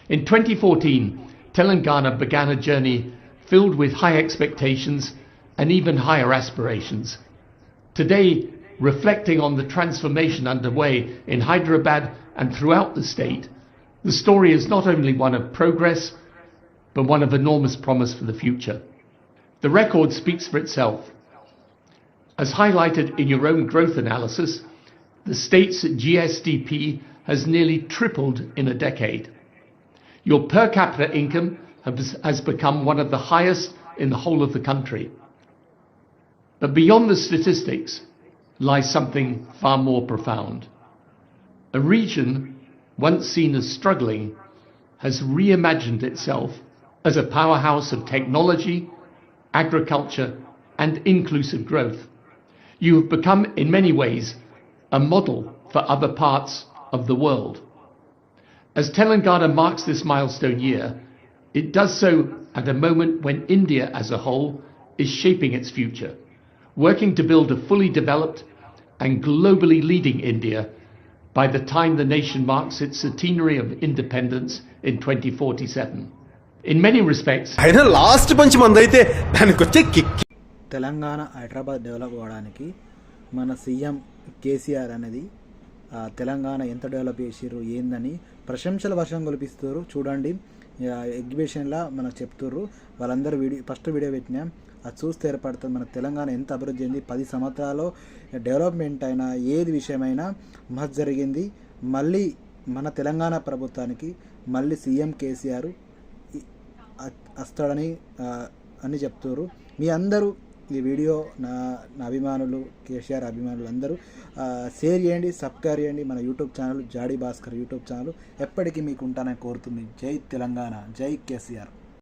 In 2014, Telangana began a journey filled with high expectations and even higher aspirations. Today, reflecting on the transformation underway in Hyderabad and throughout the state, the story is not only one of progress, but one of enormous promise for the future. The record speaks for itself. As highlighted in your own growth analysis, the state's GSDP has nearly tripled in a decade. Your per capita income has become one of the highest in the whole of the country. But beyond the statistics lies something far more profound. A region once seen as struggling has reimagined itself as a powerhouse of technology, agriculture, and inclusive growth. You have become, in many ways, a model for other parts of the world. As Telangana marks this milestone year, it does so at a moment when India as a whole is shaping its future, working to build a fully developed and globally leading India by the time the nation marks its centenary of independence in 2047. In many respects, Telangana Hyderabad develop అవ్వడానికి మన CM KCR అనేది తెలంగాణ ఎంత develop చేసిర్రు ఏందని ప్రశంసల వర్షం కురిపిస్తారు. చూడండి, ఎగ్జిబిషన్లా మనకు చెప్తుర్రు. వాళ్ళందరూ ఫస్ట్ వీడియో పెట్టినా అది చూస్తే ఏర్పడుతుంది మన తెలంగాణ ఎంత అభివృద్ధి చెంది 10 సంవత్సరాల్లో డెవలప్మెంట్ అయినా ఏది విషయమైనా మస్తు జరిగింది. మళ్ళీ మన తెలంగాణ ప్రభుత్వానికి మళ్ళీ సీఎం కేసీఆర్ వస్తాడని అని చెప్తున్నారు. మీ అందరూ ఈ వీడియో నా అభిమానులు, కేసీఆర్ అభిమానులు అందరూ షేర్ చేయండి, సబ్స్క్రైబ్ చేయండి. మన YouTube channel Jadi Bhaskar YouTube channel ఎప్పటికీ మీకు ఉంటానని కోరుతుంది. జై తెలంగాణ, జై కేసీఆర్.